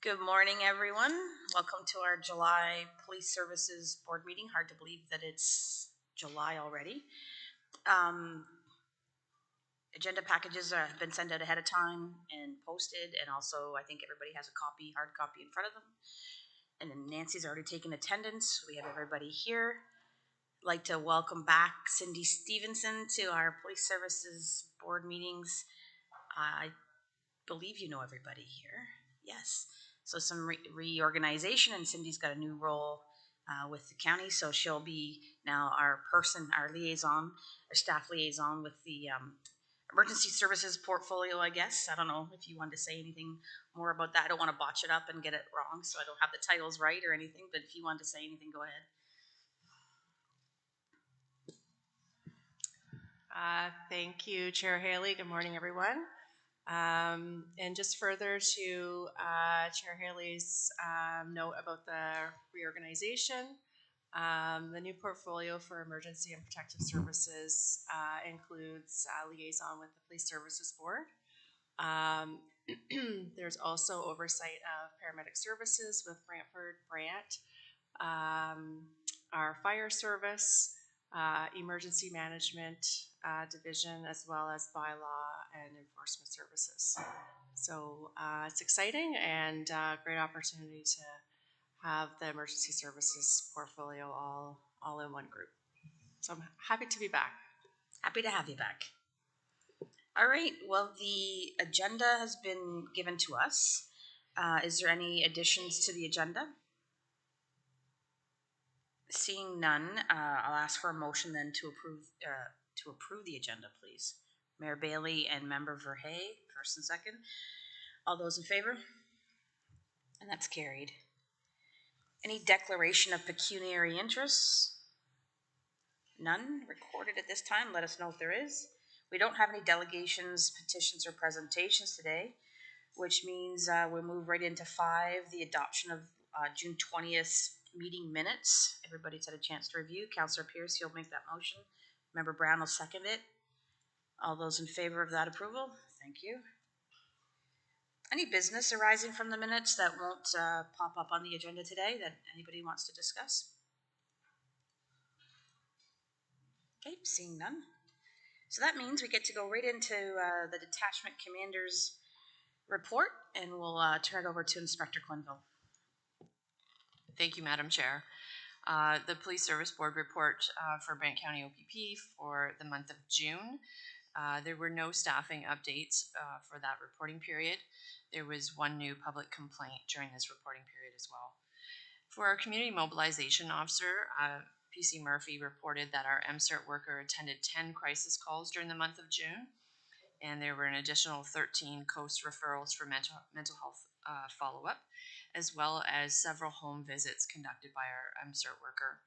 Good morning, everyone. Welcome to our July Police Services Board meeting. Hard to believe that it's July already. Agenda packages have been sent out ahead of time and posted, and also I think everybody has a hard copy in front of them. And then Nancy's already taken attendance. We have everybody here. I'd like to welcome back Cindy Stevenson to our Police Services Board meetings. I believe you know everybody here. Yes. So some reorganization, and Cindy's got a new role with the county, so she'll be now our liaison, our staff liaison with the emergency services portfolio, I guess. I don't know if you wanted to say anything more about that. I don't want to botch it up and get it wrong, so I don't have the titles right or anything, but if you wanted to say anything, go ahead. Thank you, Chair Haley. Good morning, everyone. And just further to Chair Haley's note about the reorganization, the new portfolio for emergency and protective services includes liaison with the Police Services Board. There's also oversight of paramedic services with Brantford Brant, our fire service, emergency management division, as well as bylaw and enforcement services. So it's exciting and a great opportunity to have the emergency services portfolio all in one group. So I'm happy to be back. Happy to have you back. All right, well, the agenda has been given to us. Is there any additions to the agenda? Seeing none, I'll ask for a motion then to approve the agenda, please. Mayor Bailey and Member Verhey, first and second. All those in favor? And that's carried. Any declaration of pecuniary interests? None recorded at this time. Let us know if there is. We don't have any delegations, petitions, or presentations today, which means we'll move right into 5, the adoption of June 20th meeting minutes. Everybody's had a chance to review. Councillor Pierce, you'll make that motion. Member Brown will second it. All those in favor of that approval? Thank you. Any business arising from the minutes that won't pop up on the agenda today that anybody wants to discuss? Okay, seeing none. So that means we get to go right into the detachment commander's report, and we'll turn it over to Inspector Quinville. Thank you, Madam Chair. The Police Service Board report for Brant County OPP for the month of June. There were no staffing updates for that reporting period. There was one new public complaint during this reporting period as well. For our community mobilization officer, PC Murphy reported that our MCERT worker attended 10 crisis calls during the month of June, and there were an additional 13 COAST referrals for mental health follow-up, as well as several home visits conducted by our MCERT worker.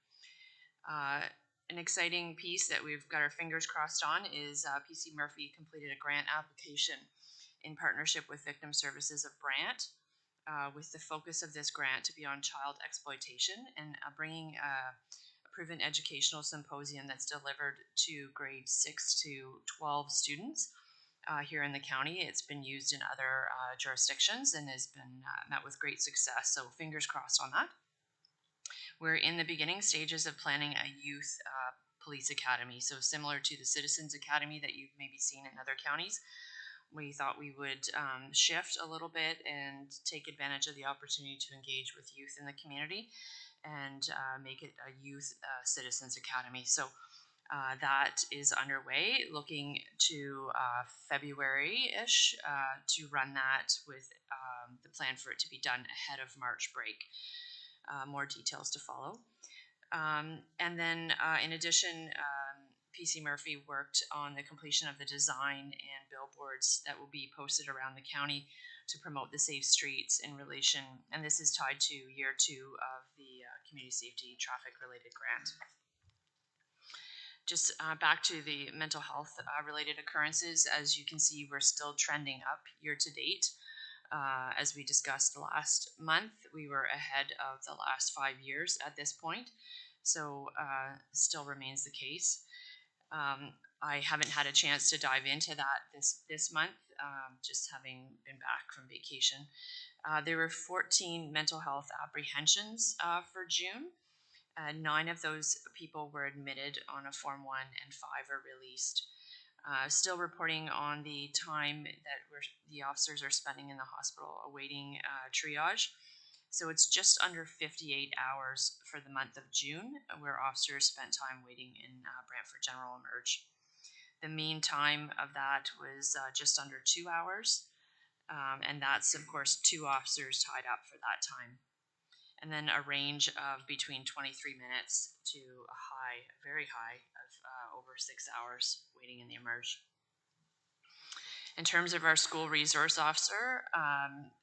An exciting piece that we've got our fingers crossed on is PC Murphy completed a grant application in partnership with Victim Services of Brant, with the focus of this grant to be on child exploitation and bringing a proven educational symposium that's delivered to grades 6 to 12 students here in the county. It's been used in other jurisdictions and has been met with great success, so fingers crossed on that. We're in the beginning stages of planning a youth police academy, so similar to the Citizens Academy that you've maybe seen in other counties. We thought we would shift a little bit and take advantage of the opportunity to engage with youth in the community and make it a youth Citizens Academy. So that is underway, looking to February-ish to run that with the plan for it to be done ahead of March break. More details to follow. And then in addition, PC Murphy worked on the completion of the design and billboards that will be posted around the county to promote the safe streets in relation, and this is tied to year 2 of the community safety traffic related grant. Just back to the mental health related occurrences, as you can see, we're still trending up year to date. As we discussed last month, we were ahead of the last 5 years at this point, so still remains the case. I haven't had a chance to dive into that this month, just having been back from vacation. There were 14 mental health apprehensions for June. 9 of those people were admitted on a Form 1 and 5 are released. Still reporting on the time that the officers are spending in the hospital awaiting triage. So it's just under 58 hours for the month of June where officers spent time waiting in Brantford General Emerge. The mean time of that was just under 2 hours, and that's, of course, 2 officers tied up for that time. And then a range of between 23 minutes to a high, very high, of over 6 hours waiting in the emerge. In terms of our school resource officer,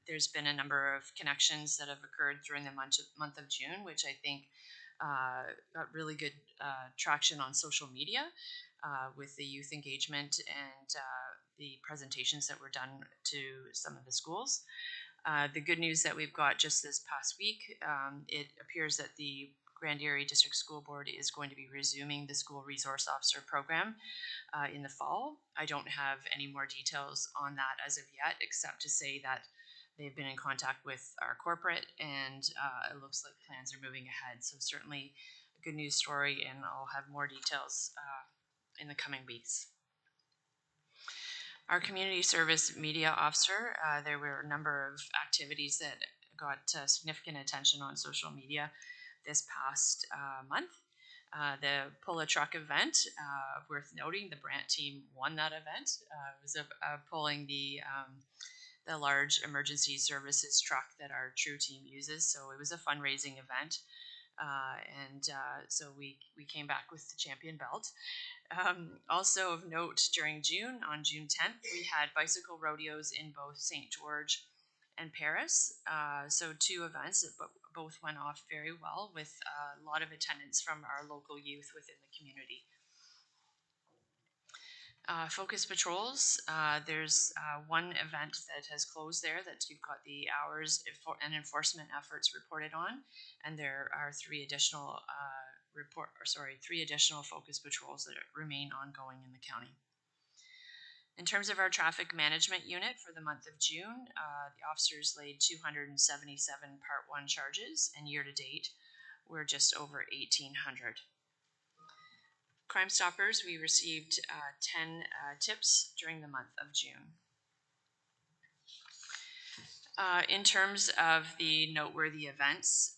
there's been a number of connections that have occurred during the month of June, which I think got really good traction on social media with the youth engagement and the presentations that were done to some of the schools. The good news that we've got just this past week, it appears that the Grand Erie District School Board is going to be resuming the school resource officer program in the fall. I don't have any more details on that as of yet, except to say that they've been in contact with our corporate and it looks like plans are moving ahead. So certainly a good news story, and I'll have more details in the coming weeks. Our community service media officer, there were a number of activities that got significant attention on social media this past month. The Pull a Truck event, worth noting, the Brant team won that event. It was pulling the large emergency services truck that our True team uses. So it was a fundraising event. So we came back with the champion belt. Also of note, during June, on June 10th, we had bicycle rodeos in both St. George and Paris. So 2 events that both went off very well with a lot of attendance from our local youth within the community. Focus patrols, there's 1 event that has closed there that you've got the hours and enforcement efforts reported on, and there are 3 additional 3 additional focus patrols that remain ongoing in the county. In terms of our traffic management unit for the month of June, the officers laid 277 Part 1 charges, and year to date, we're just over 1,800. Crime Stoppers, we received 10 tips during the month of June. In terms of the noteworthy events,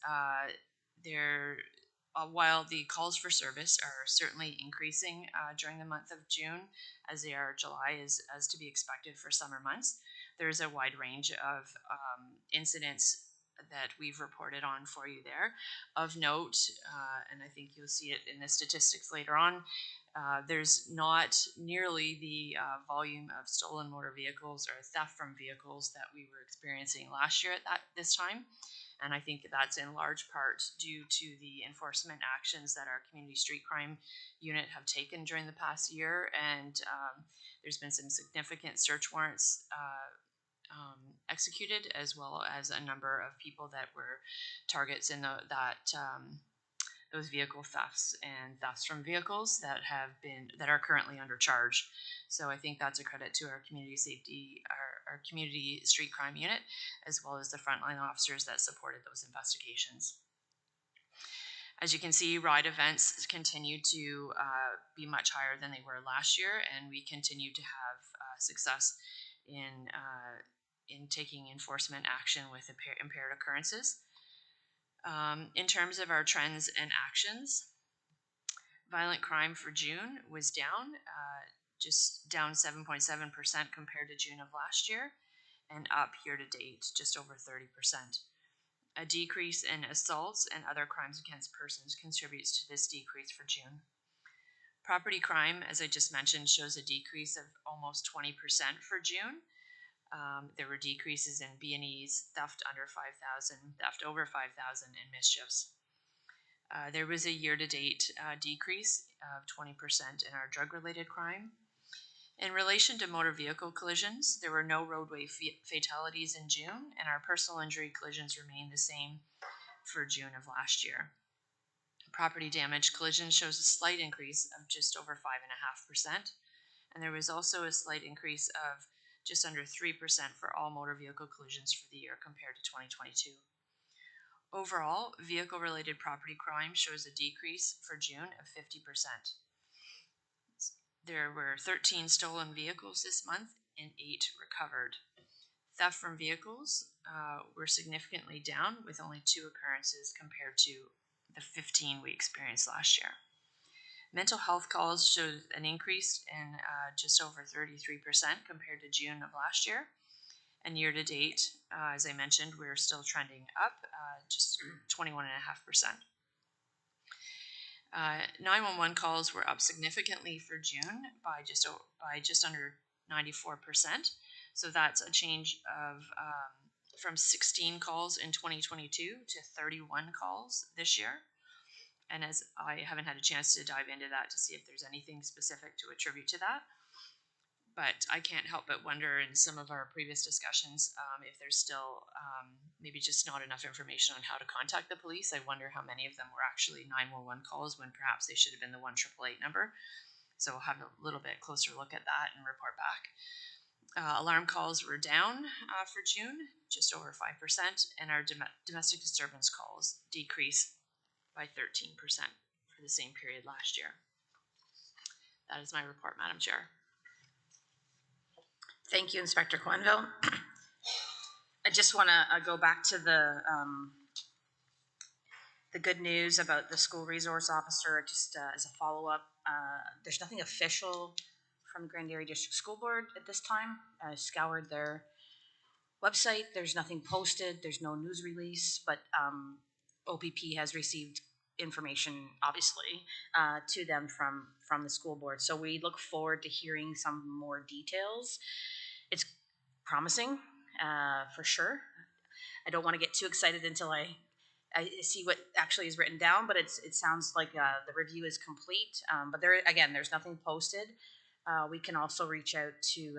while the calls for service are certainly increasing during the month of June, as they are July, as to be expected for summer months, there's a wide range of incidents that we've reported on for you there. Of note, and I think you'll see it in the statistics later on, there's not nearly the volume of stolen motor vehicles or theft from vehicles that we were experiencing last year at this time. And I think that's in large part due to the enforcement actions that our community street crime unit have taken during the past year. And there's been some significant search warrants executed, as well as a number of people that were targets in those vehicle thefts and thefts from vehicles that are currently under charge. So I think that's a credit to our community safety, our community street crime unit, as well as the frontline officers that supported those investigations. As you can see, ride events continue to be much higher than they were last year, and we continue to have success in taking enforcement action with impaired occurrences. In terms of our trends and actions, violent crime for June was down, just down 7.7% compared to June of last year, and up year to date, just over 30%. A decrease in assaults and other crimes against persons contributes to this decrease for June. Property crime, as I just mentioned, shows a decrease of almost 20% for June. There were decreases in B&Es, theft under 5,000, theft over 5,000, and mischiefs. There was a year-to-date decrease of 20% in our drug-related crime. In relation to motor vehicle collisions, there were no roadway fatalities in June, and our personal injury collisions remained the same for June of last year. property damage, collision shows a slight increase of just over 5.5%. And there was also a slight increase of just under 3% for all motor vehicle collisions for the year compared to 2022. Overall, vehicle-related property crime shows a decrease for June of 50%. There were 13 stolen vehicles this month and 8 recovered. Theft from vehicles were significantly down, with only 2 occurrences compared to the 15 we experienced last year. Mental health calls showed an increase in just over 33% compared to June of last year. And year to date, as I mentioned, we're still trending up, just 21.5%. 911 calls were up significantly for June by just under 94%. So that's a change of from 16 calls in 2022 to 31 calls this year. And as I haven't had a chance to dive into that to see if there's anything specific to attribute to that, but I can't help but wonder in some of our previous discussions if there's still maybe just not enough information on how to contact the police. I wonder how many of them were actually 911 calls when perhaps they should have been the 1-888 number. So we'll have a little bit closer look at that and report back. Alarm calls were down for June, just over 5%, and our domestic disturbance calls decreased by 13% for the same period last year. That is my report, Madam Chair. Thank you, Inspector Quenville. I just want to go back to the good news about the school resource officer, just as a follow-up. There's nothing official from the Grand Erie District School Board at this time. I scoured their website. There's nothing posted. There's no news release, but OPP has received information, obviously, to them from the school board. So we look forward to hearing some more details. It's promising, for sure. I don't want to get too excited until I see what actually is written down, but it sounds like the review is complete. But there's nothing posted. We can also reach out to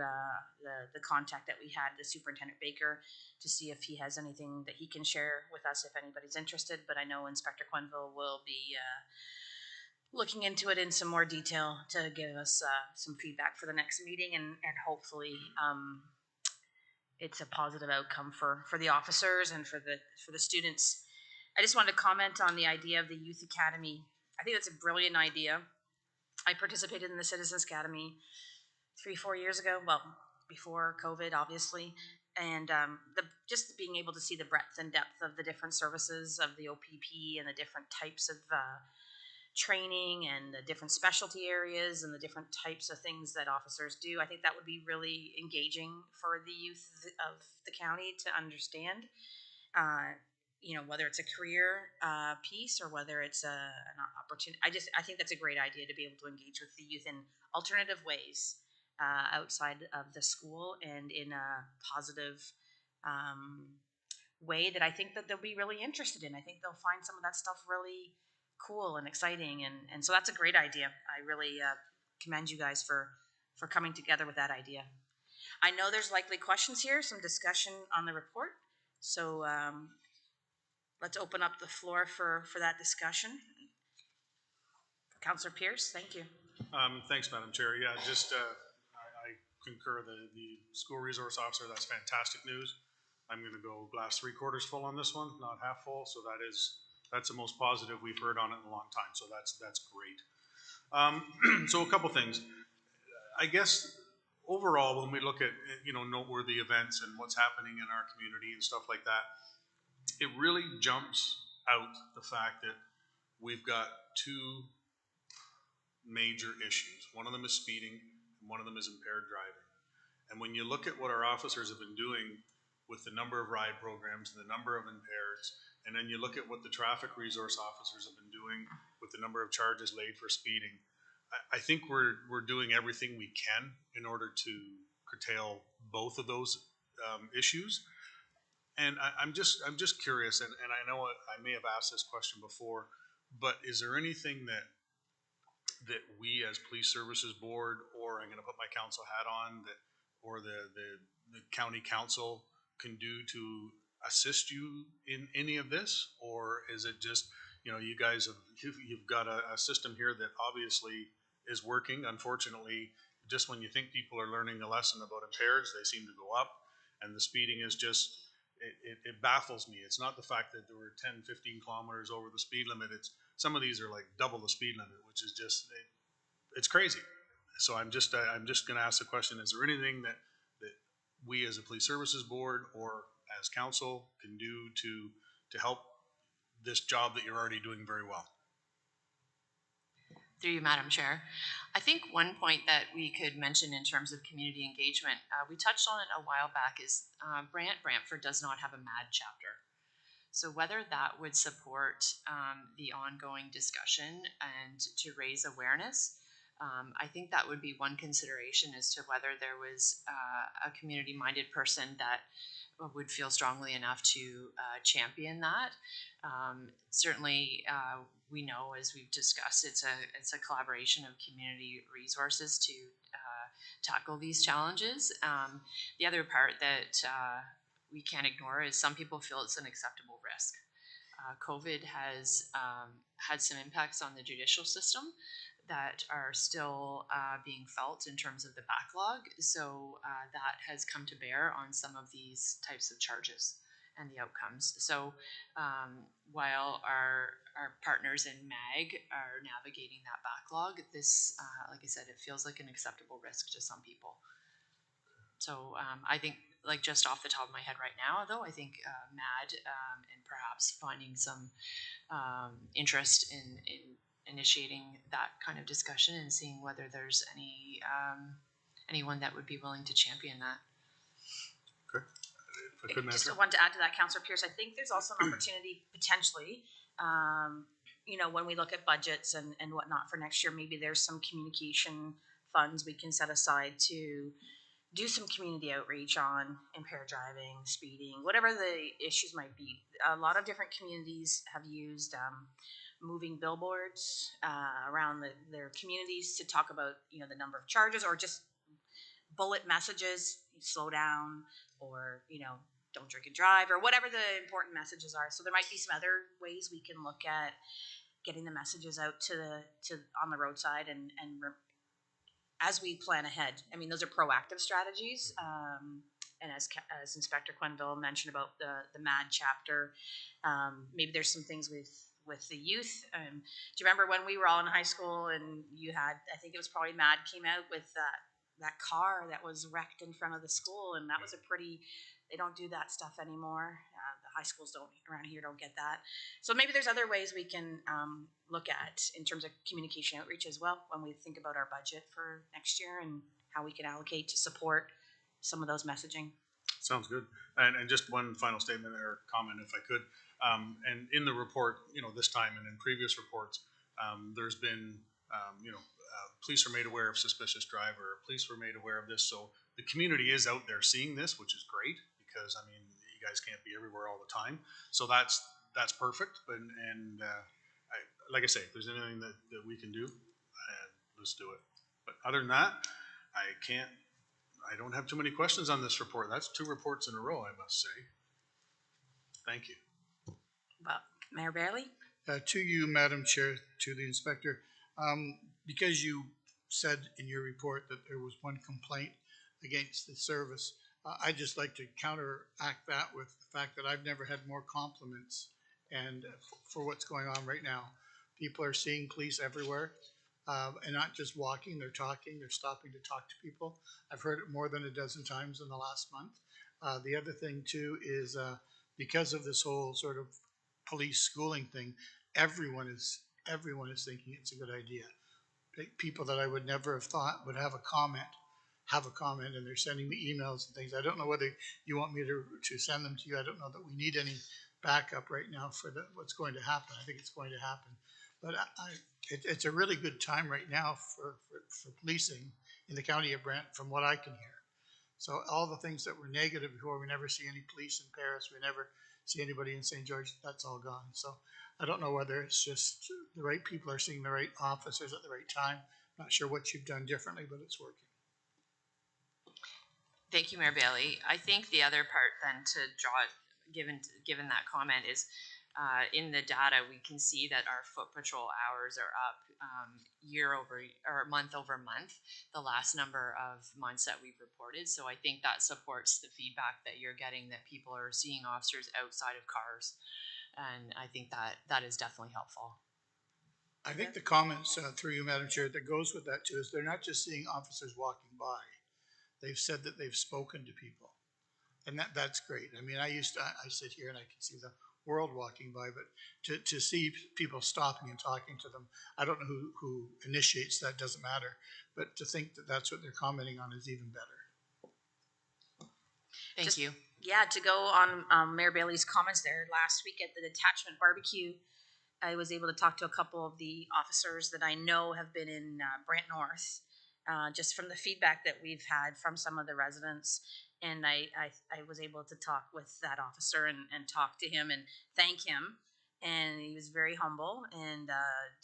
the contact that we had, the Superintendent Baker, to see if he has anything that he can share with us if anybody's interested. But I know Inspector Quenville will be looking into it in some more detail to give us some feedback for the next meeting, and hopefully it's a positive outcome for the officers and for the students. I just wanted to comment on the idea of the Youth Academy. I think that's a brilliant idea. I participated in the Citizens Academy 3-4 years ago, well, before COVID, obviously, and just being able to see the breadth and depth of the different services of the OPP and the different types of training and the different specialty areas and the different types of things that officers do. I think that would be really engaging for the youth of the county to understand. Whether it's a career piece or whether it's an opportunity. I think that's a great idea to be able to engage with the youth in alternative ways outside of the school and in a positive way that I think that they'll be really interested in. I think they'll find some of that stuff really cool and exciting, and so that's a great idea. I really commend you guys for coming together with that idea. I know there's likely questions here, some discussion on the report, so let's open up the floor for that discussion. Councillor Pierce, thank you. Thanks, Madam Chair. Yeah, just I concur. The school resource officer, that's fantastic news. I'm going to go glass 3/4 full on this one, not half full. So that's the most positive we've heard on it in a long time. So that's great. So a couple things. I guess overall, when we look at noteworthy events and what's happening in our community and stuff like that, it really jumps out the fact that we've got 2 major issues. One of them is speeding, and one of them is impaired driving. And when you look at what our officers have been doing with the number of ride programs and the number of impaireds, and then you look at what the traffic resource officers have been doing with the number of charges laid for speeding, I think we're doing everything we can in order to curtail both of those issues. And I'm just curious, and I know I may have asked this question before, but is there anything that we as Police Services Board, or I'm going to put my council hat on, or the county council can do to assist you in any of this? Or is it just, you know, you guys have, you've got a system here that obviously is working. Unfortunately, just when you think people are learning a lesson about impaireds, they seem to go up, and the speeding is just, it baffles me. It's not the fact that there were 10, 15 kilometers over the speed limit. It's, some of these are like double the speed limit, which is just, it's crazy. So I'm just going to ask the question: is there anything that we as a police services board or as council can do to help this job that you're already doing very well? Through you, Madam Chair. I think one point that we could mention in terms of community engagement, we touched on it a while back, is Brantford does not have a MAD chapter. So whether that would support the ongoing discussion and to raise awareness, I think that would be one consideration as to whether there was a community-minded person that would feel strongly enough to champion that. Certainly, we know, as we've discussed, it's a collaboration of community resources to tackle these challenges. The other part that we can't ignore is some people feel it's an acceptable risk. COVID has had some impacts on the judicial system that are still being felt in terms of the backlog. So that has come to bear on some of these types of charges and the outcomes. So while our partners in MAG are navigating that backlog, this, like I said, it feels like an acceptable risk to some people. So I think, like, just off the top of my head right now, though, I think MAD and perhaps finding some interest in initiating that kind of discussion and seeing whether there's anyone that would be willing to champion that. Okay. If I could, Just want to add to that, Councillor Pierce, I think there's also an opportunity potentially, you know, when we look at budgets and whatnot for next year, maybe there's some communication funds we can set aside to do some community outreach on impaired driving, speeding, whatever the issues might be. A lot of different communities have used moving billboards around their communities to talk about, you know, the number of charges, or just bullet messages, slow down, or, you know, don't drink and drive, or whatever the important messages are. So there might be some other ways we can look at getting the messages out to on the roadside and as we plan ahead. I mean, those are proactive strategies. And as Inspector Quenville mentioned about the MAD chapter, maybe there's some things with the youth. Do you remember when we were all in high school and you had, I think it was probably MAD came out with that car that was wrecked in front of the school, and that was a pretty, they don't do that stuff anymore. The high schools around here don't get that. So maybe there's other ways we can look at in terms of communication outreach as well when we think about our budget for next year and how we can allocate to support some of those messaging. Sounds good. And just one final statement or comment, if I could. And in the report, you know, this time and in previous reports, there's been, you know, police are made aware of suspicious driver, police were made aware of this. So the community is out there seeing this, which is great, because, I mean, you guys can't be everywhere all the time. So that's perfect. But, like I say, if there's anything that we can do, let's do it. But other than that, I don't have too many questions on this report. That's 2 reports in a row, I must say. Thank you. Well, Mayor Bailey? To you, Madam Chair, to the Inspector, because you said in your report that there was one complaint against the service, I'd just like to counteract that with the fact that I've never had more compliments and for what's going on right now. People are seeing police everywhere, and not just walking, they're talking, they're stopping to talk to people. I've heard it more than a dozen times in the last month. The other thing too is because of this whole sort of police schooling thing, everyone is thinking it's a good idea. People that I would never have thought would have a comment, and they're sending me emails and things. I don't know whether you want me to send them to you. I don't know that we need any backup right now for what's going to happen. I think it's going to happen. But it's a really good time right now for policing in the county of Brant, from what I can hear. So all the things that were negative before, we never see any police in Paris, we never see anybody in St. George, that's all gone. So I don't know whether it's just the right people are seeing the right officers at the right time. Not sure what you've done differently, but it's working. Thank you, Mayor Bailey. I think the other part then to draw, given that comment, is in the data, we can see that our foot patrol hours are up month over month, the last number of months that we've reported. So I think that supports the feedback that you're getting, that people are seeing officers outside of cars. And I think that is definitely helpful. I think the comments through you, Madam Chair, that goes with that too is they're not just seeing officers walking by. They've said that they've spoken to people, and that's great. I mean, I sit here and I can see the world walking by, but to see people stopping and talking to them, I don't know who initiates that, doesn't matter, but to think that that's what they're commenting on is even better. Thank you. Yeah, to go on Mayor Bailey's comments there, last week at the detachment barbecue, I was able to talk to a couple of the officers that I know have been in Brant North, just from the feedback that we've had from some of the residents. And I was able to talk with that officer and talk to him and thank him. And he was very humble and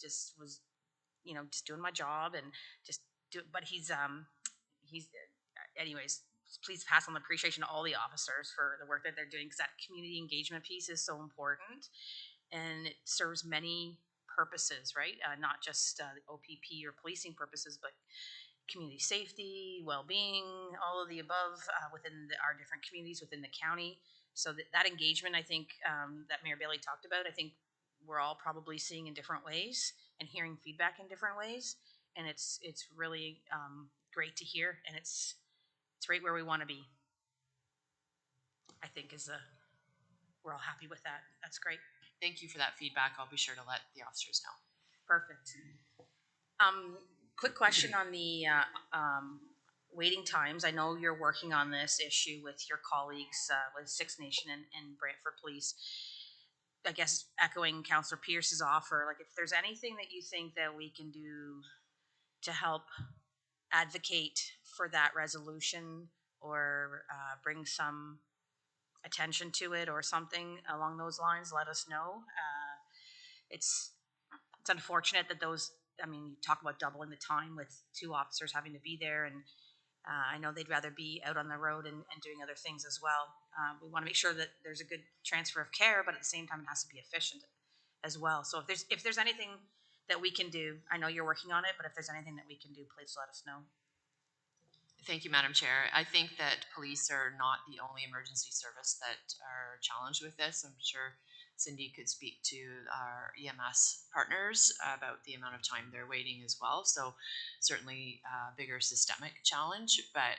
just was, just doing my job and just but anyways, please pass on the appreciation to all the officers for the work that they're doing, because that community engagement piece is so important. And it serves many purposes, right? Not just OPP or policing purposes, but community safety, well-being, all of the above within our different communities within the county. So that engagement, I think, that Mayor Bailey talked about, I think we're all probably seeing in different ways and hearing feedback in different ways. And it's really great to hear, and it's right where we want to be. I think we're all happy with that. That's great. Thank you for that feedback. I'll be sure to let the officers know. Perfect. Quick question on the waiting times. I know you're working on this issue with your colleagues with Six Nation and Brantford Police. I guess echoing Councillor Pierce's offer, like if there's anything that you think that we can do to help advocate for that resolution or bring some attention to it or something along those lines, let us know. It's unfortunate that you talk about doubling the time with 2 officers having to be there, and I know they'd rather be out on the road and doing other things as well. We want to make sure that there's a good transfer of care, but at the same time it has to be efficient as well. So if there's anything that we can do, I know you're working on it, but if there's anything that we can do, please let us know. Thank you, Madam Chair. I think that police are not the only emergency service that are challenged with this. I'm sure Cindy could speak to our EMS partners about the amount of time they're waiting as well. So certainly a bigger systemic challenge, but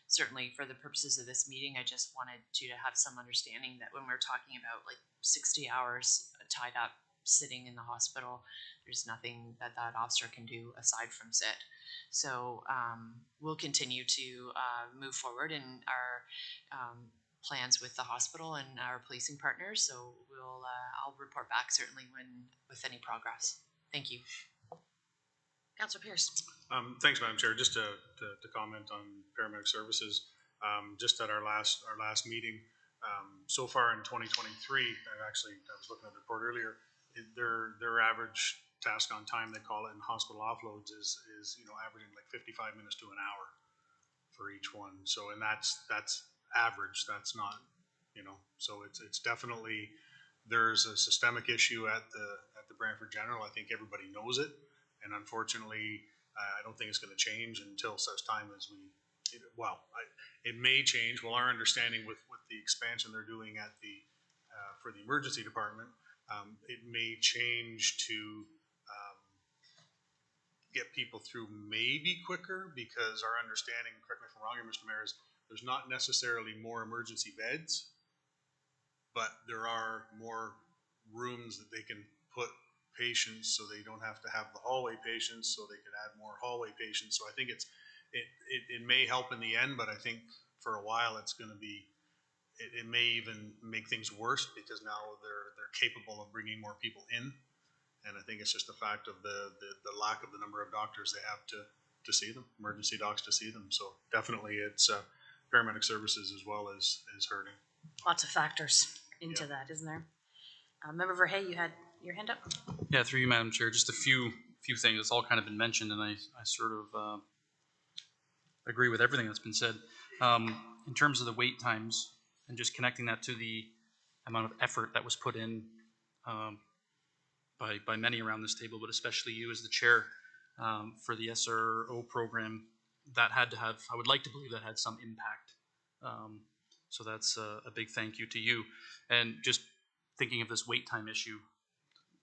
certainly for the purposes of this meeting, I just wanted you to have some understanding that when we're talking about like 60 hours tied up sitting in the hospital, there's nothing that officer can do aside from sit. So we'll continue to move forward in our plans with the hospital and our policing partners. So I'll report back certainly with any progress. Thank you. Councillor Pierce. Thanks, Madam Chair. Just to comment on paramedic services, just at our last meeting, so far in 2023, I was looking at the report earlier. Their average task on time, they call it in hospital offloads, is averaging like 55 minutes to an hour for each one. So, and that's average. That's not, so it's definitely, there's a systemic issue at the Brantford General. I think everybody knows it, and unfortunately, I don't think it's going to change until such time as it may change. Well, our understanding with the expansion they're doing at for the emergency department, it may change to get people through maybe quicker, because our understanding, correct me if I'm wrong here, Mr. Mayor, is there's not necessarily more emergency beds, but there are more rooms that they can put patients, so they don't have to have the hallway patients, so they could add more hallway patients. So I think it may help in the end, but I think for a while it's going to be, it may even make things worse, because now they're capable of bringing more people in. And I think it's just the fact of the lack of the number of doctors they have to see them, emergency docs to see them. So definitely it's paramedic services as well as hurting. Lots of factors into that, isn't there? Member Verhey, you had your hand up? Yeah, through you, Madam Chair, just a few things. It's all kind of been mentioned, and I sort of agree with everything that's been said. In terms of the wait times, and just connecting that to the amount of effort that was put in by many around this table, but especially you as the chair for the SRO program. That had to have, I would like to believe that had some impact. So that's a big thank you to you. And just thinking of this wait time issue,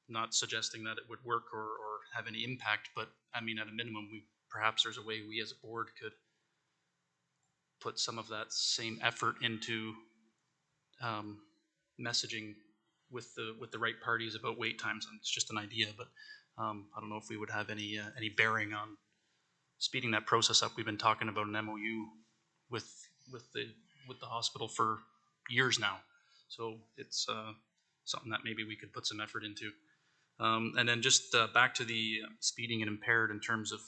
not suggesting that it would work or have any impact, but I mean, at a minimum, perhaps there's a way we as a board could put some of that same effort into messaging with the right parties about wait times. And it's just an idea, but I don't know if we would have any bearing on speeding that process up. We've been talking about an MOU with the hospital for years now, so it's something that maybe we could put some effort into. And then just back to the speeding and impaired in terms of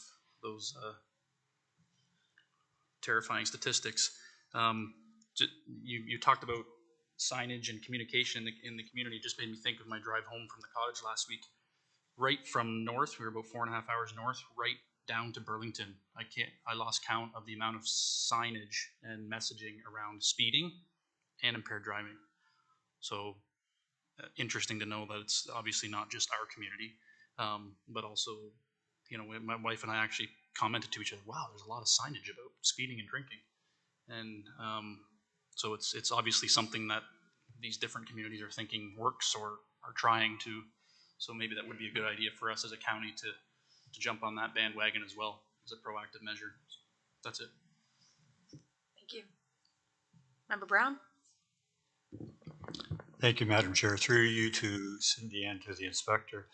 those terrifying statistics. You talked about signage and communication in the community. It just made me think of my drive home from the cottage last week. Right from north, we were about 4.5 hours north, right down to Burlington. I lost count of the amount of signage and messaging around speeding and impaired driving. So interesting to know that it's obviously not just our community, but also, my wife and I actually commented to each other, wow, there's a lot of signage about speeding and drinking. And so it's obviously something that these different communities are thinking works or are trying to. So maybe that would be a good idea for us as a county to jump on that bandwagon as well as a proactive measure. That's it. Thank you. Member Brown? Thank you, Madam Chair. Through you to Cindy and to the inspector.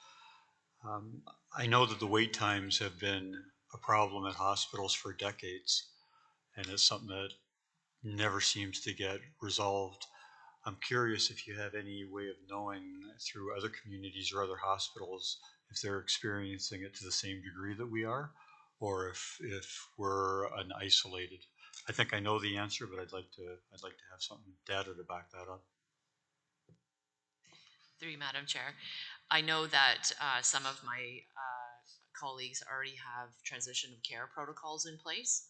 I know that the wait times have been a problem at hospitals for decades, and it's something that never seems to get resolved. I'm curious if you have any way of knowing through other communities or other hospitals if they're experiencing it to the same degree that we are, or if we're an isolated. I think I know the answer, but I'd like to have something data to back that up. Through you, Madam Chair. I know that some of my colleagues already have transition of care protocols in place.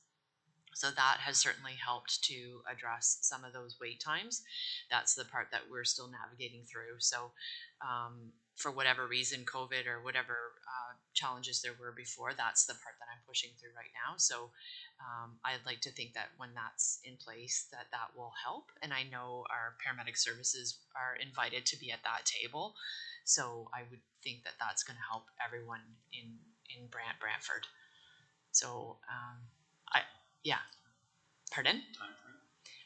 So that has certainly helped to address some of those wait times. That's the part that we're still navigating through. So for whatever reason, COVID or whatever challenges there were before, that's the part that I'm pushing through right now. So I'd like to think that when that's in place, that will help. And I know our paramedic services are invited to be at that table. So I would think that that's going to help everyone in Brantford. So yeah. Pardon?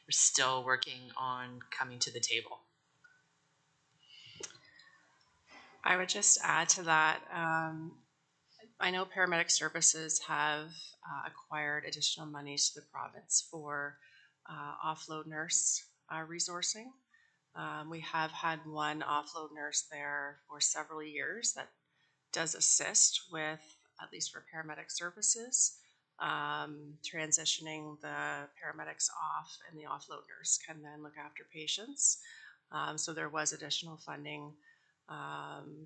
We're still working on coming to the table. I would just add to that. I know paramedic services have acquired additional monies to the province for offload nurse resourcing. We have had one offload nurse there for several years that does assist with, at least for paramedic services, transitioning the paramedics off, and the offload nurse can then look after patients. So there was additional funding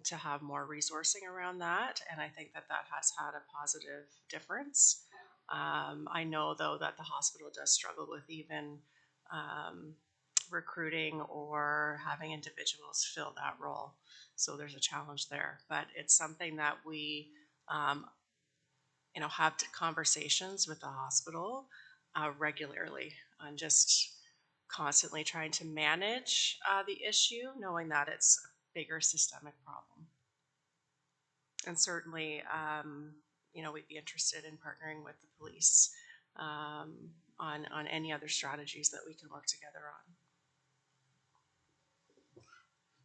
to have more resourcing around that, and I think that has had a positive difference. I know though that the hospital does struggle with even recruiting or having individuals fill that role, so there's a challenge there, but it's something that we have conversations with the hospital regularly on just constantly trying to manage the issue, knowing that it's a bigger systemic problem. And certainly, we'd be interested in partnering with the police on any other strategies that we can work together on.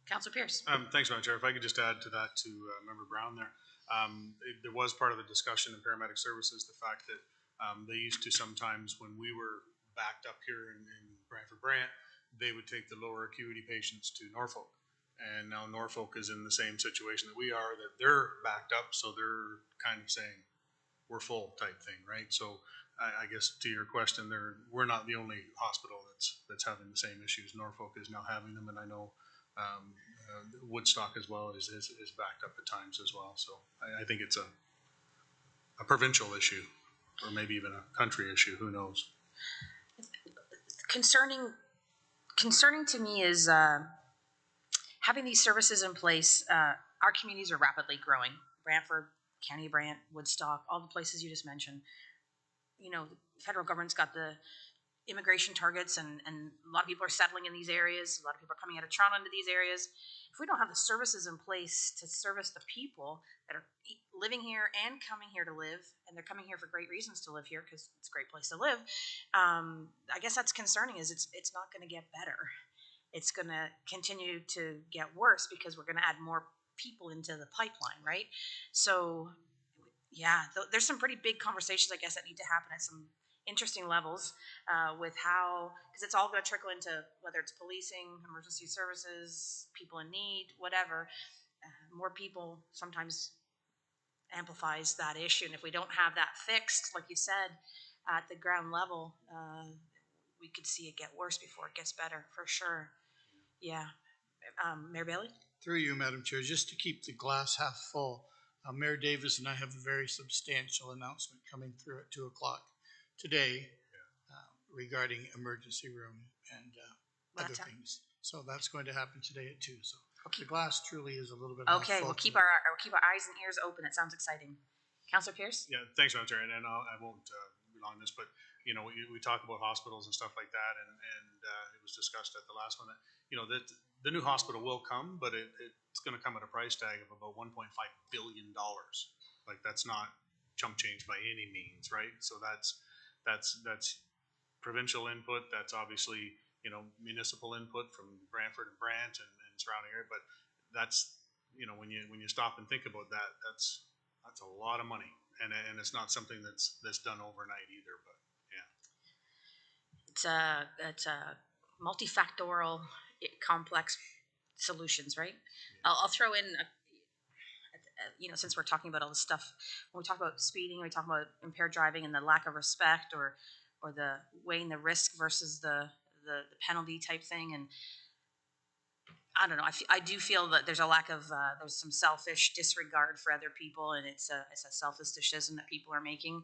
Councilor Pierce. Thanks, Madam Chair. If I could just add to that to Member Brown there. There was part of the discussion in paramedic services, the fact that they used to sometimes, when we were backed up here in Brantford Brant, they would take the lower acuity patients to Norfolk. And now Norfolk is in the same situation that we are, that they're backed up, so they're kind of saying, we're full type thing, right? So I guess to your question, we're not the only hospital that's having the same issues. Norfolk is now having them, and I know Woodstock as well is backed up at times as well. So I think it's a provincial issue, or maybe even a country issue, who knows? Concerning to me is having these services in place, our communities are rapidly growing. Brantford, County of Brant, Woodstock, all the places you just mentioned. You know, the federal government's got the immigration targets, and a lot of people are settling in these areas. A lot of people are coming out of Toronto into these areas. If we don't have the services in place to service the people that are living here and coming here to live, and they're coming here for great reasons to live here because it's a great place to live, I guess that's concerning. Is it's not going to get better. It's going to continue to get worse because we're going to add more people into the pipeline, right? So, yeah, there's some pretty big conversations, I guess, that need to happen at some interesting levels with how, because it's all going to trickle into whether it's policing, emergency services, people in need, whatever. More people sometimes amplifies that issue, and if we don't have that fixed, like you said, at the ground level, we could see it get worse before it gets better, for sure. Yeah. Mayor Bailey? Through you, Madam Chair, just to keep the glass half full, Mayor Davis and I have a very substantial announcement coming through at 2 o'clock today regarding emergency room and other things. So that's going to happen today at 2. So the glass truly is a little bit half Okay, full. we'll keep our eyes and ears open. It sounds exciting. Councilor Pierce? Yeah, thanks, Madam Chair, and I won't be long on this, but, you know, we talk about hospitals and stuff like that, and it was discussed at the last one that, you know, that the new hospital will come, but it's gonna come at a price tag of about $1.5 billion. Like, that's not chump change by any means, right? So that's provincial input, that's obviously, you know, municipal input from Brantford and Brant and surrounding area, but that's, you know, when you stop and think about that, that's a lot of money, and it's not something that's done overnight either, but yeah. It's a multifactorial, complex solutions, right? I'll throw in, you know, since we're talking about all this stuff, when we talk about speeding, we talk about impaired driving and the lack of respect, or the weighing the risk versus the penalty type thing, and I don't know. I do feel that there's a lack of there's some selfish disregard for other people, and it's a selfish decision that people are making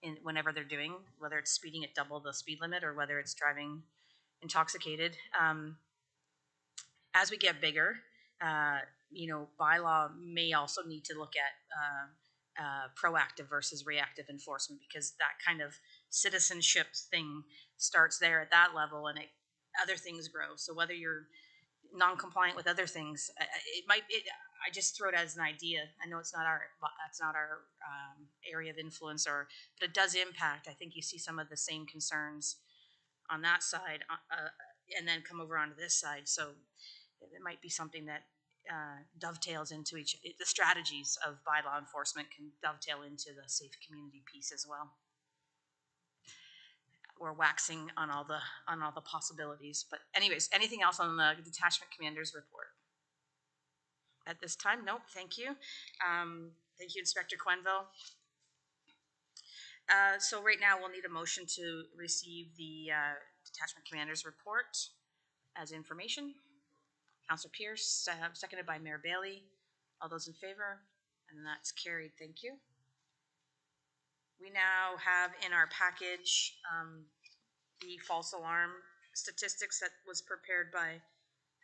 in whenever they're doing, whether it's speeding at double the speed limit or whether it's driving intoxicated. As we get bigger, you know, bylaw may also need to look at proactive versus reactive enforcement, because that kind of citizenship thing starts there at that level, and other things grow. So whether you're non-compliant with other things, I just throw it as an idea. I know it's not our area of influence, but it does impact. I think you see some of the same concerns on that side, and then come over onto this side. So it might be something that dovetails into the strategies of bylaw enforcement can dovetail into the safe community piece as well. We're waxing on all the possibilities, but anyways, anything else on the detachment commander's report at this time? Nope. Thank you. Thank you, Inspector Quenville. So right now we'll need a motion to receive the detachment commander's report as information. Councilor Pierce, seconded by Mayor Bailey. All those in favor? And that's carried. Thank you. We now have in our package the false alarm statistics that was prepared by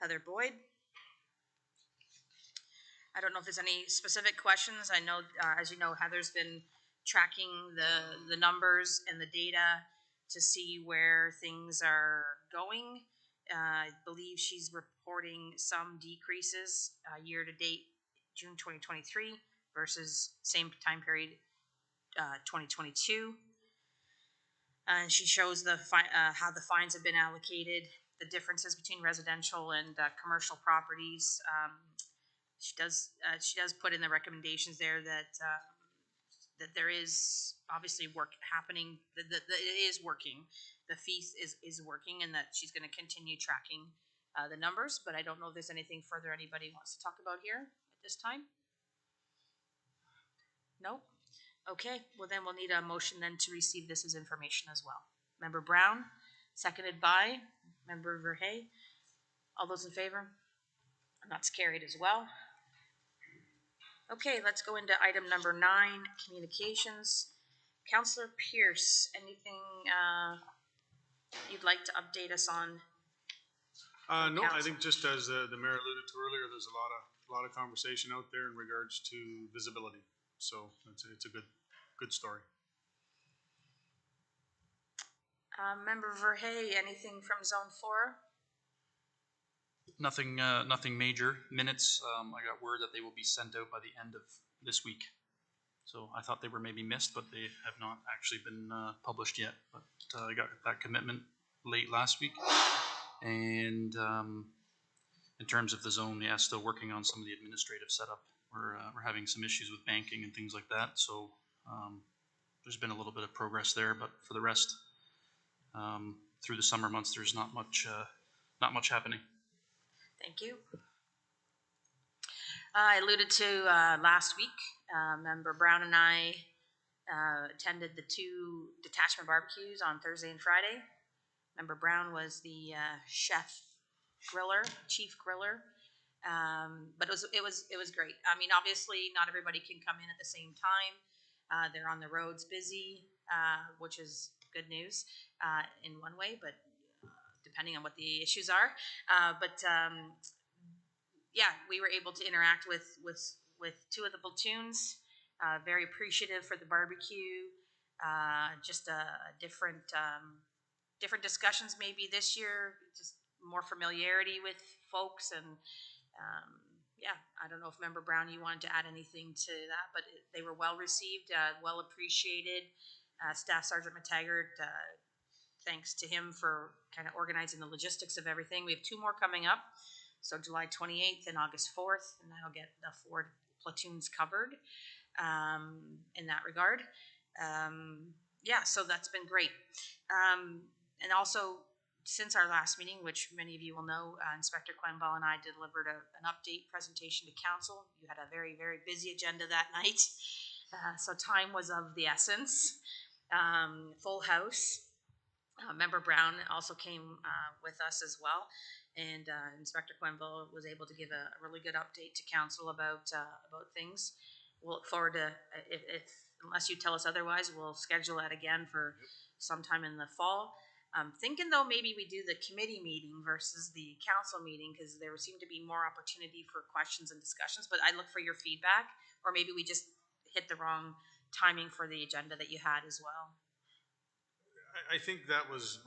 Heather Boyd. I don't know if there's any specific questions. I know, as you know, Heather's been tracking the numbers and the data to see where things are going. I believe she's reporting some decreases year to date, June 2023 versus same time period 2022. And she shows how the fines have been allocated, the differences between residential and commercial properties. She does put in the recommendations there that there is obviously work happening, that it is working. The fee is working, and that she's going to continue tracking the numbers. But I don't know if there's anything further anybody wants to talk about here at this time. No? Okay, well then we'll need a motion then to receive this as information as well. Member Brown, seconded by Member Verhey. All those in favor? And that's carried as well. Okay, let's go into item number 9, communications. Councilor Pierce, anything you'd like to update us on No, I council? think just as the mayor alluded to earlier, there's a lot of conversation out there in regards to visibility. So it's a good story. Member Verhey, anything from Zone 4? Nothing major. Minutes, I got word that they will be sent out by the end of this week. So I thought they were maybe missed, but they have not actually been published yet. But I got that commitment late last week. And in terms of the zone, yeah, still working on some of the administrative setup. We're having some issues with banking and things like that. So there's been a little bit of progress there, but for the rest, through the summer months, there's not much happening. Thank you. I alluded to last week, Member Brown and I attended the 2 detachment barbecues on Thursday and Friday. Member Brown was the chief griller. But it was great. I mean, obviously not everybody can come in at the same time. They're on the roads busy, which is good news in one way, but depending on what the issues are. Yeah, we were able to interact with 2 of the platoons. Very appreciative for the barbecue. Just different discussions maybe this year. Just more familiarity with folks, and yeah, I don't know if Member Brown, you wanted to add anything to that, but they were well received, well appreciated. Staff Sergeant McTaggart, thanks to him for kind of organizing the logistics of everything. We have 2 more coming up. So July 28th and August 4th, and that'll get the 4 platoons covered in that regard. Yeah, so that's been great. And also, since our last meeting, which many of you will know, Inspector Quenville and I delivered an update presentation to council. You had a very, very busy agenda that night, so time was of the essence. Full house. Member Brown also came with us as well, and Inspector Quenville was able to give a really good update to council about things. We'll look forward to, unless you tell us otherwise, we'll schedule that again for sometime in the fall. Thinking though maybe we do the committee meeting versus the council meeting, because there seemed to be more opportunity for questions and discussions, but I look for your feedback, or maybe we just hit the wrong timing for the agenda that you had as well. I think that was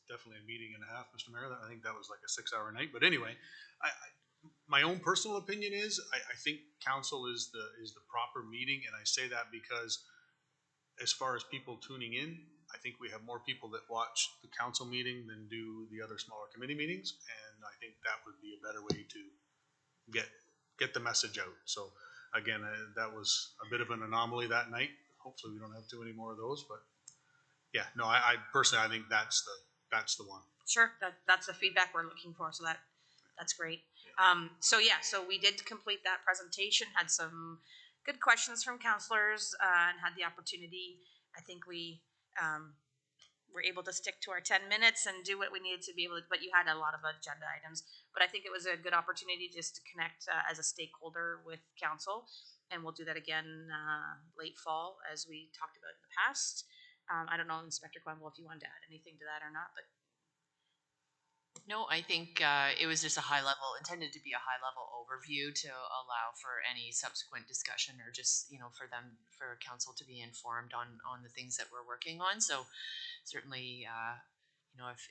definitely a meeting and a half, Mr. Mayor. I think that was like a 6-hour night. But anyway, my own personal opinion is I think council is the proper meeting, and I say that because as far as people tuning in, I think we have more people that watch the council meeting than do the other smaller committee meetings, and I think that would be a better way to get the message out. So again, that was a bit of an anomaly that night. Hopefully we don't have too many more of those, but yeah, no, I personally, I think that's the one. Sure, that's the feedback we're looking for, so that's great. So we did complete that presentation, had some good questions from counselors, and had the opportunity. I think we were able to stick to our 10 minutes and do what we needed to be able to, but you had a lot of agenda items. But I think it was a good opportunity just to connect as a stakeholder with council, and we'll do that again late fall as we talked about in the past. I don't know, Inspector Quenville, if you wanted to add anything to that or not, but. No, I think it was just intended to be a high-level overview to allow for any subsequent discussion, or just, for council to be informed on the things that we're working on. So certainly,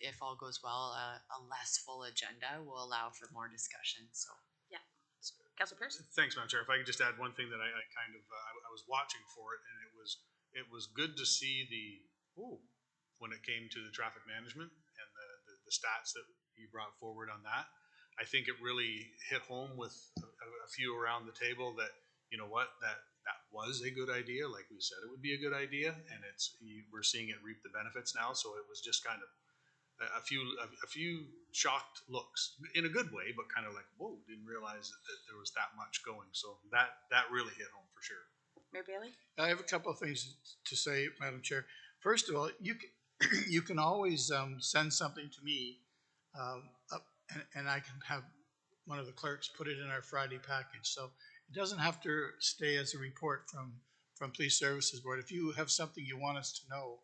if all goes well, a less full agenda will allow for more discussion. So yeah, Councilor Pearce. Thanks, Madam Chair. If I could just add one thing that I was watching for it, and it was good to see when it came to the traffic management and the stats that you brought forward on that. I think it really hit home with a few around the table that, you know what, that was a good idea. Like we said, it would be a good idea, and we're seeing it reap the benefits now. So it was just kind of a few shocked looks in a good way, but kind of like, whoa, didn't realize that there was that much going. So that really hit home for sure. Mayor Bailey? I have a couple of things to say, Madam Chair. First of all, you can always send something to me, and I can have one of the clerks put it in our Friday package. So it doesn't have to stay as a report from Police Services Board. If you have something you want us to know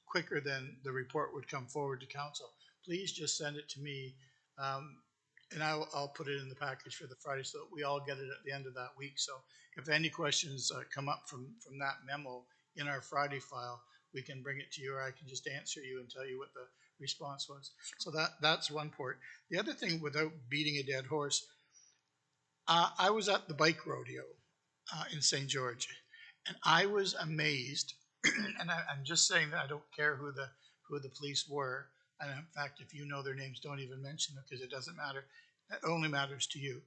quicker than the report would come forward to council, please just send it to me. And I'll put it in the package for the Friday so that we all get it at the end of that week. So if any questions come up from that memo in our Friday file, we can bring it to you, or I can just answer you and tell you what the response was. So that's one part. The other thing, without beating a dead horse, I was at the bike rodeo in St. George, and I was amazed. And I'm just saying that I don't care who the police were. And in fact, if you know their names, don't even mention them because it doesn't matter. It only matters to you.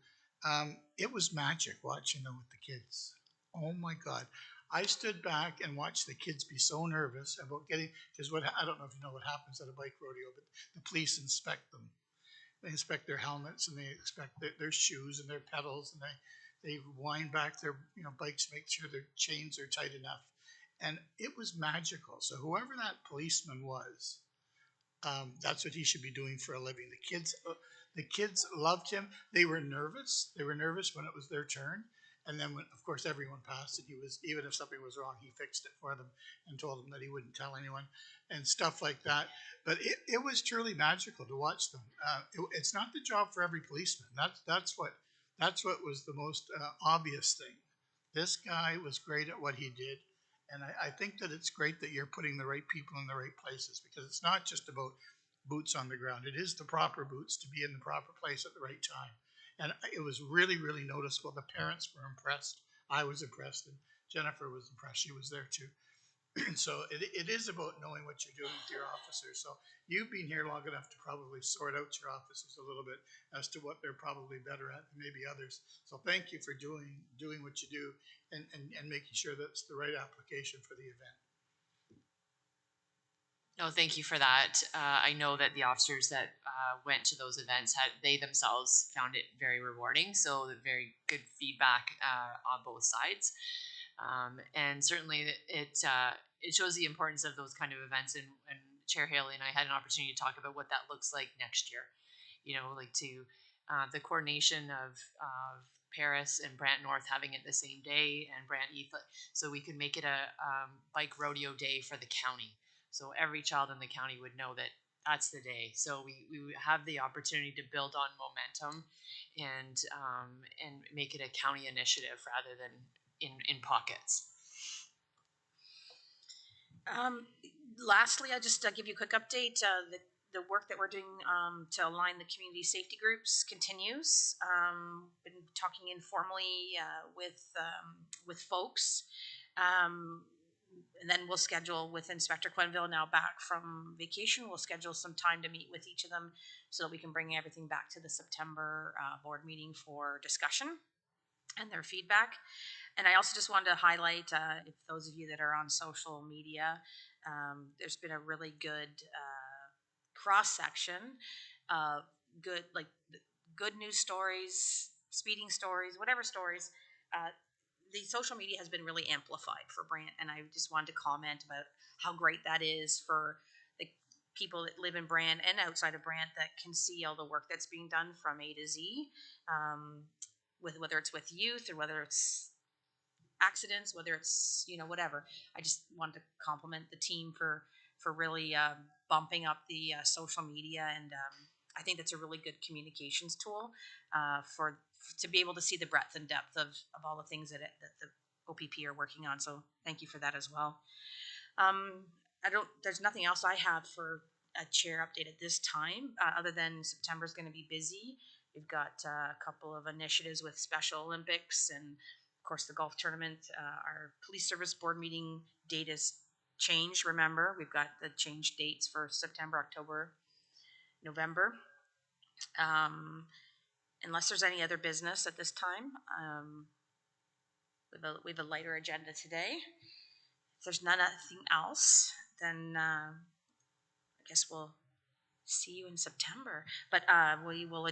It was magic watching them with the kids. Oh my God. I stood back and watched the kids be so nervous about getting, because I don't know if you know what happens at a bike rodeo, but the police inspect them. They inspect their helmets and they inspect their shoes and their pedals, and they wind back their bikes, make sure their chains are tight enough. And it was magical. So whoever that policeman was, that's what he should be doing for a living. The kids loved him. They were nervous. They were nervous when it was their turn. And then when, of course, everyone passed, and even if something was wrong, he fixed it for them and told them that he wouldn't tell anyone and stuff like that. But it was truly magical to watch them. It's not the job for every policeman. That's what was the most obvious thing. This guy was great at what he did. And I think that it's great that you're putting the right people in the right places, because it's not just about boots on the ground. It is the proper boots to be in the proper place at the right time. And it was really, really noticeable. The parents were impressed. I was impressed, and Jennifer was impressed. She was there too. So it is about knowing what you're doing with your officers. So you've been here long enough to probably sort out your officers a little bit as to what they're probably better at than maybe others. So thank you for doing what you do and making sure that's the right application for the event. No, thank you for that. I know that the officers that went to those events they themselves found it very rewarding. So very good feedback on both sides, and certainly it shows the importance of those kind of events. And Chair Haley and I had an opportunity to talk about what that looks like next year. Like the coordination of Paris and Brant North having it the same day, and Brant East, so we could make it a bike rodeo day for the county. So every child in the county would know that that's the day. So we have the opportunity to build on momentum and make it a county initiative rather than in pockets. Lastly, I'll just give you a quick update. The work that we're doing to align the community safety groups continues. Been talking informally with folks. And then we'll schedule with Inspector Quenville, now back from vacation. We'll schedule some time to meet with each of them so that we can bring everything back to the September board meeting for discussion and their feedback. And I also just wanted to highlight, if those of you that are on social media, there's been a really good cross-section of good news stories, speeding stories, whatever stories. The social media has been really amplified for Brant, and I just wanted to comment about how great that is for the people that live in Brant and outside of Brant that can see all the work that's being done from A to Z, with whether it's with youth or whether it's accidents, whether it's whatever. I just wanted to compliment the team for really bumping up the social media, and I think that's a really good communications tool to be able to see the breadth and depth of all the things that the OPP are working on. So thank you for that as well. There's nothing else I have for a chair update at this time, other than September's going to be busy. We've got a couple of initiatives with Special Olympics and, of course, the golf tournament. Our police service board meeting date is changed. Remember, we've got the changed dates for September, October, November. Unless there's any other business at this time, we have a lighter agenda today. If there's nothing else, then I guess we'll see you in September. But we will